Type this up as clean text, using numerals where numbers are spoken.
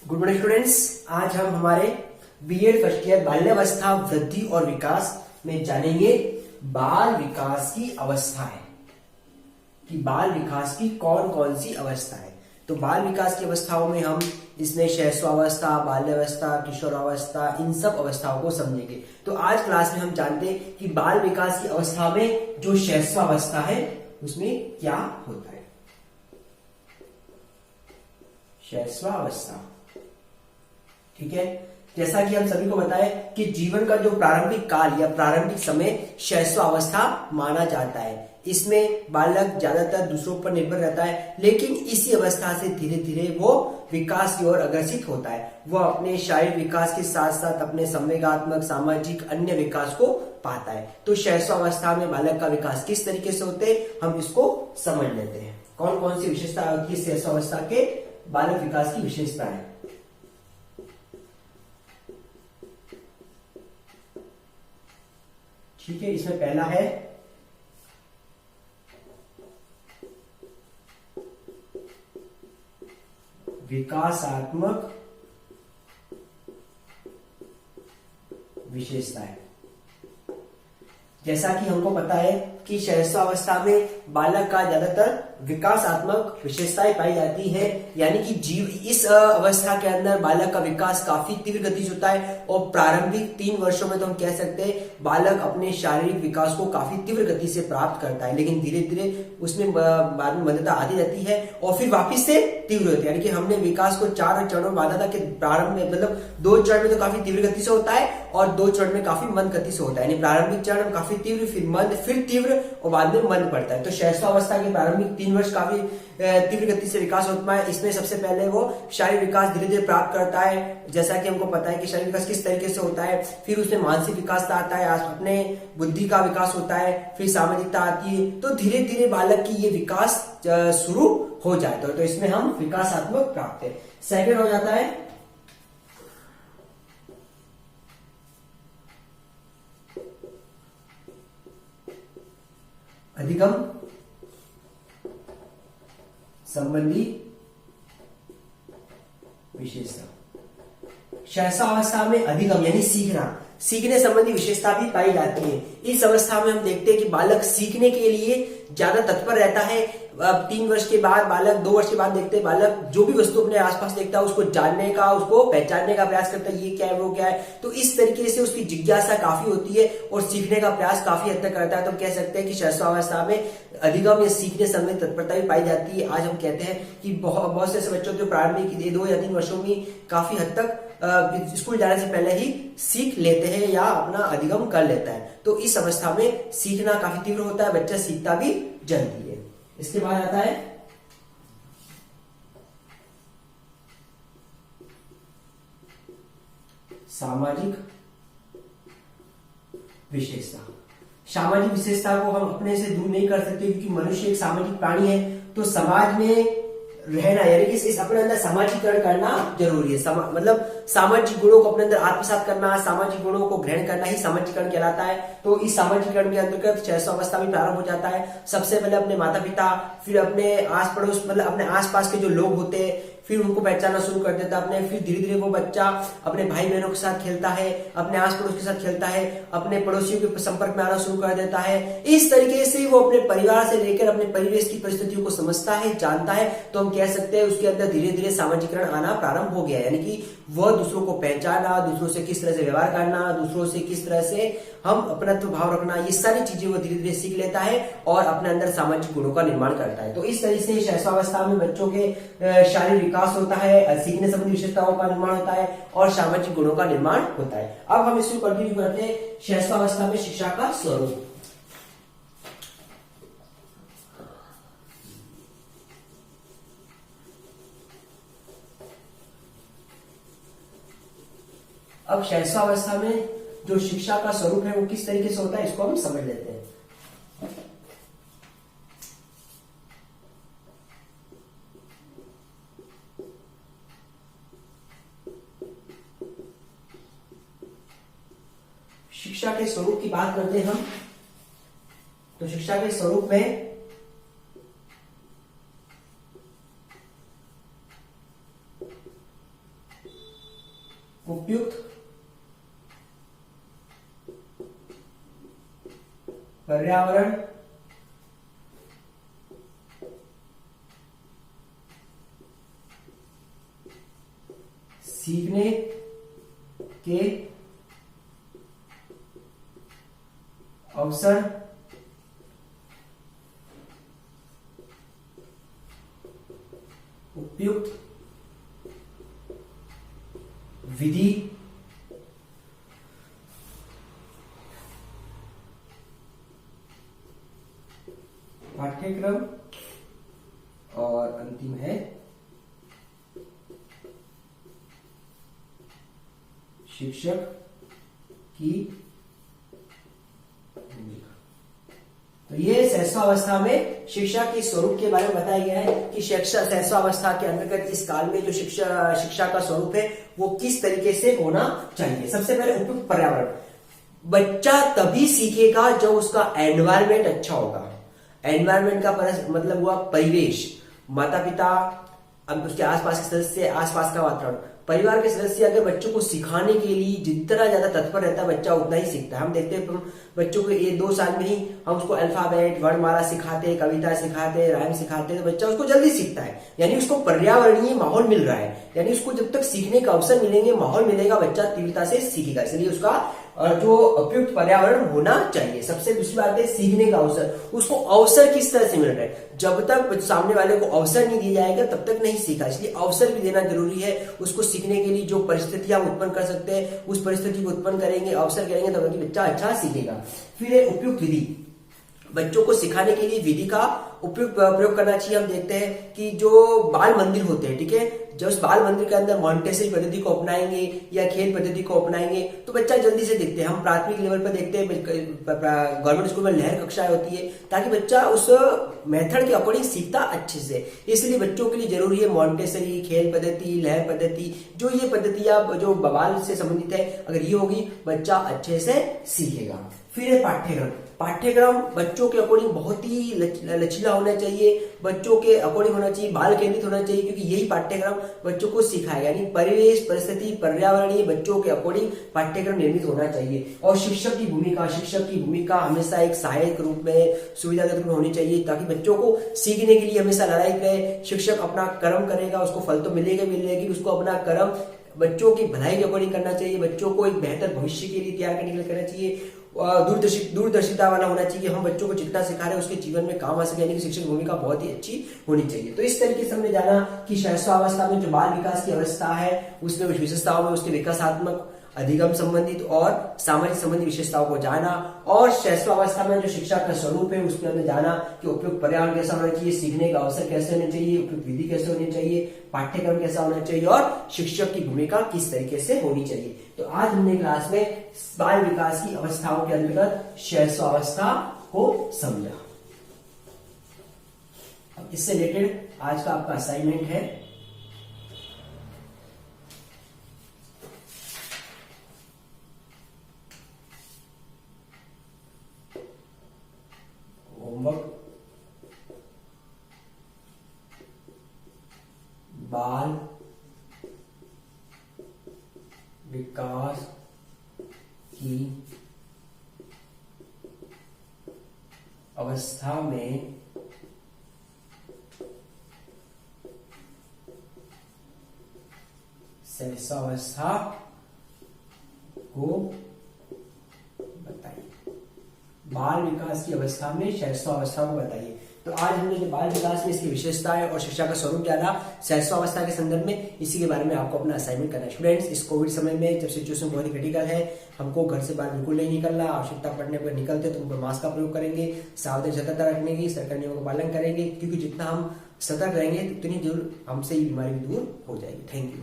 Good morning students. आज हम हमारे बीएड फर्स्ट ईयर बाल्यावस्था वृद्धि और विकास में जानेंगे बाल विकास की अवस्थाएं कि बाल विकास की कौन कौन सी अवस्था है। तो बाल विकास की अवस्थाओं में हम इसमें शैशवावस्था, बाल्यावस्था, किशोरावस्था, इन सब अवस्थाओं को समझेंगे। तो आज क्लास में हम जानते हैं कि बाल विकास की अवस्था में जो शैशवावस्था है उसमें क्या होता है। शैशवावस्था, ठीक है। जैसा कि हम सभी को बताया कि जीवन का जो प्रारंभिक काल या प्रारंभिक समय शैशवावस्था माना जाता है। इसमें बालक ज्यादातर दूसरों पर निर्भर रहता है, लेकिन इसी अवस्था से धीरे धीरे वो विकास की ओर अग्रसित होता है। वह अपने शारीरिक विकास के साथ साथ अपने संवेगात्मक, सामाजिक, अन्य विकास को पाता है। तो शैशवावस्था में बालक का विकास किस तरीके से होते हैं, हम इसको समझ लेते हैं। कौन कौन सी विशेषता होती है शैशवावस्था के बालक विकास की विशेषताएं। ठीक है, इसमें पहला है विकासात्मक विशेषताएं। जैसा कि हमको पता है कि शैशवावस्था में बालक का ज्यादातर विकासात्मक विशेषताएं पाई जाती है, यानी कि इस अवस्था के अंदर बालक का विकास काफी तीव्र गति से होता है और प्रारंभिक 3 वर्षों में तो हम कह सकते हैं बालक अपने शारीरिक विकास को काफी तीव्र गति से प्राप्त करता है, लेकिन धीरे धीरे उसमें बाद में मंदता आती जाती है और फिर वापिस से तीव्र होती है। यानी कि हमने विकास को 4 चरणों में बांधा था कि प्रारंभ में मतलब 2 चरण में तो काफी तीव्र गति से होता है और 2 चरण में काफी मंद गति से होता है। यानी प्रारंभिक चरण में काफी तीव्र, फिर मंद, फिर तीव्र और बाद में मंद पड़ता है। तो शैशवावस्था के प्रारंभिक 3 वर्ष काफी तीव्र गति से विकास होता है। इसमें सबसे पहले वो शारीरिक विकास धीरे धीरे प्राप्त करता है। जैसा कि हमको पता है कि शारीरिक विकास किस तरीके से होता है, फिर उसमें मानसिक विकास आता है, अपने बुद्धि का विकास होता है, फिर सामाजिकता आती है। तो धीरे धीरे बालक की ये विकास शुरू हो जाता है। तो इसमें हम विकासात्मक प्राप्त है। सेकंड हो जाता है अधिगम संबंधी विशेषता। शैशवावस्था में अधिगम यानी सीखने संबंधी विशेषता भी पाई जाती है। इस अवस्था में हम देखते हैं कि बालक सीखने के लिए ज्यादा तत्पर रहता है। अब 3 वर्ष के बाद बालक, 2 वर्ष के बाद देखते हैं बालक जो भी वस्तु अपने आसपास देखता है उसको जानने का, उसको पहचानने का प्रयास करता है, ये क्या है, वो क्या है। तो इस तरीके से उसकी जिज्ञासा काफी होती है और सीखने का प्रयास काफी हद तक करता है। तो हम कह सकते हैं कि शैशवावस्था में अधिगम या सीखने संबंधी तत्परता भी पाई जाती है। आज हम कहते हैं कि बहुत से ऐसे बच्चों जो प्रारंभिक 2 या 3 वर्षों में काफी हद तक स्कूल जाने से पहले ही सीख लेते हैं या अपना अधिगम कर लेता है। तो इस अवस्था में सीखना काफी तीव्र होता है, बच्चा सीखता भी जल्दी है। इसके बाद आता है सामाजिक विशेषता। सामाजिक विशेषता को हम अपने से दूर नहीं कर सकते, क्योंकि मनुष्य एक सामाजिक प्राणी है। तो समाज में रहना यानी कि इस अपने अंदर सामाजिकरण करना जरूरी है। मतलब सामाजिक गुणों को अपने अंदर आत्मसात करना, सामाजिक गुणों को ग्रहण करना ही सामाजिकरण कहलाता है। तो इस सामाजिकरण के अंतर्गत शैशवावस्था भी प्रारंभ हो जाता है। सबसे पहले अपने माता पिता, फिर अपने आस पड़ोस मतलब अपने आसपास के जो लोग होते हैं, फिर उनको पहचानना शुरू कर देता है अपने। फिर धीरे धीरे वो बच्चा अपने भाई बहनों के साथ खेलता है, अपने आस पड़ोस के साथ खेलता है, अपने पड़ोसियों के संपर्क में आना शुरू कर देता है। इस तरीके से वो अपने परिवार से लेकर अपने परिवेश की परिस्थितियों को समझता है, जानता है। तो हम कह सकते हैं उसके अंदर धीरे धीरे सामाजिकरण आना प्रारंभ हो गया, यानी कि वह दूसरों को पहचाना, दूसरों से किस तरह से व्यवहार करना, दूसरों से किस तरह से हम अपनत्व भाव रखना, ये सारी चीजें वो धीरे धीरे सीख लेता है और अपने अंदर सामाजिक गुणों का निर्माण करता है। तो इस तरह से शैशवावस्था में बच्चों के शारीरिक विकास होता है, सीखने संबंधी विशेषताओं का निर्माण होता है और सामाजिक गुणों का निर्माण होता है। अब हम इसको कंटिन्यू करते हैं। शैशवावस्था में शिक्षा का स्वरूप। अब शैशवावस्था में जो शिक्षा का स्वरूप है वो किस तरीके से होता है, इसको हम समझ लेते हैं। शिक्षा के स्वरूप की बात करते हैं हम, तो शिक्षा के स्वरूप में उपयुक्त पर्यावरण सीखने के अवसर उपयुक्त विधि पाठ्यक्रम और अंतिम है शिक्षक की भूमिका। तो ये सहस्वावस्था में शिक्षा के स्वरूप के बारे में बताया गया है कि शिक्षा सहस्वावस्था के अंतर्गत इस काल में जो शिक्षा का स्वरूप है वो किस तरीके से होना चाहिए। सबसे पहले उपयुक्त पर्यावरण। बच्चा तभी सीखेगा जब उसका एनवायरमेंट अच्छा होगा। एनवायरमेंट का मतलब हुआ परिवेश, माता पिता, अब उसके आसपास के सदस्य, आसपास का वातावरण, परिवार के सदस्य अगर बच्चों को सिखाने के लिए जितना ज्यादा तत्पर रहता है बच्चा उतना ही सीखता है। हम देखते हैं बच्चों को ये 2 साल में ही हम उसको अल्फाबेट, वर्णमाला सिखाते, कविता सिखाते, राइम सिखाते, तो बच्चा उसको जल्दी सीखता है। यानी उसको पर्यावरणीय माहौल मिल रहा है, यानी उसको जब तक सीखने का अवसर मिलेंगे, माहौल मिलेगा, बच्चा तीव्रता से सीखेगा। इसलिए उसका जो उपयुक्त पर्यावरण होना चाहिए। सबसे दूसरी बात है सीखने का अवसर। उसको अवसर किस तरह से मिल रहा है? जब तक सामने वाले को अवसर नहीं दिया जाएगा तब तक नहीं सीखा। इसलिए अवसर भी देना जरूरी है। उसको सीखने के लिए जो परिस्थितियां उत्पन्न कर सकते हैं उस परिस्थिति को उत्पन्न करेंगे, अवसर करेंगे, तब बच्चा अच्छा सीखेगा। फिर उपयुक्त विधि। बच्चों को सिखाने के लिए विधि का उपयुक्त प्रयोग करना चाहिए। हम देखते हैं कि जो बाल मंदिर होते हैं, ठीक है, जब उस बाल मंदिर के अंदर मॉन्टेसरी पद्धति को अपनाएंगे या खेल पद्धति को अपनाएंगे तो बच्चा जल्दी से देखते हैं। हम प्राथमिक लेवल पर देखते हैं, गवर्नमेंट स्कूल में लहर कक्षाएं होती है ताकि बच्चा उस मेथड के अकॉर्डिंग सीखता अच्छे से। इसलिए बच्चों के लिए जरूरी है मॉन्टेसरी, खेल पद्धति, लहर पद्धति, जो ये पद्धतियां जो बाल से संबंधित है, अगर ये होगी बच्चा अच्छे से सीखेगा। फिर है पाठ्यक्रम। पाठ्यक्रम बच्चों के अकॉर्डिंग बहुत ही लचीला होना चाहिए, बच्चों के अकॉर्डिंग होना चाहिए, बाल केंद्रित होना चाहिए, क्योंकि यही पाठ्यक्रम बच्चों को सिखाएगा। यानी परिवेश, परिस्थिति, पर्यावरणीय बच्चों के अकॉर्डिंग पाठ्यक्रम निर्मित होना चाहिए। और शिक्षक की भूमिका, शिक्षक की भूमिका हमेशा एक सहायक रूप में, सुविधाजनक रूप में होनी चाहिए ताकि बच्चों को सीखने के लिए हमेशा लड़ाई करे। शिक्षक अपना कर्म करेगा, उसको फल तो मिलेगा, लेकिन उसको अपना कर्म बच्चों की भलाई के अकॉर्डिंग करना चाहिए। बच्चों को एक बेहतर भविष्य के लिए तैयार करने के लिए करना चाहिए। दूरदर्शिता वाला होना चाहिए। हम बच्चों को जितना सिखा रहे हैं उसके जीवन में काम आ सके, यानी कि शिक्षक की भूमिका बहुत ही अच्छी होनी चाहिए। तो इस तरीके से हमने जाना कि शैशवावस्था में जो बाल विकास की अवस्था है उसमें विशेषताओं में उसके विकासात्मक, अधिगम संबंधित और सामाजिक संबंधी विशेषताओं को जाना। और शैशवावस्था में जो शिक्षा का स्वरूप है उसमें हमने जाना कि उपयुक्त पर्यावरण कैसा होना चाहिए, सीखने का अवसर कैसे होना चाहिए, उपयुक्त विधि कैसे होनी चाहिए, पाठ्यक्रम कैसा होना चाहिए और शिक्षक की भूमिका किस तरीके से होनी चाहिए। तो आज हमने क्लास में बाल विकास की अवस्थाओं के अंतर्गत शैशवावस्था को समझा। अब इससे रिलेटेड आज का आपका असाइनमेंट है, होमवर्क बाल विकास की अवस्था में शैशवावस्था को बताइए। बाल विकास की अवस्था में शैशवावस्था को बताइए। तो आज हमने जो बाल विकास में इसकी विशेषताएं और शिक्षा का स्वरूप जाना शैशवावस्था के संदर्भ में, इसी के बारे में आपको अपना असाइनमेंट करना है। स्टूडेंट्स, इस कोविड समय में जब सिचुएशन बहुत ही क्रिटिकल है, हमको घर से बाहर बिल्कुल नहीं निकलना। आवश्यकता पड़ने पर निकलते तो उन मास्क का प्रयोग करेंगे, सावधानी सतर्कता रखने की, सरकारी नियमों का पालन करेंगे, क्योंकि जितना हम सतर्क रहेंगे उतनी दूर हमसे ये बीमारी भी दूर हो जाएगी। Thank you.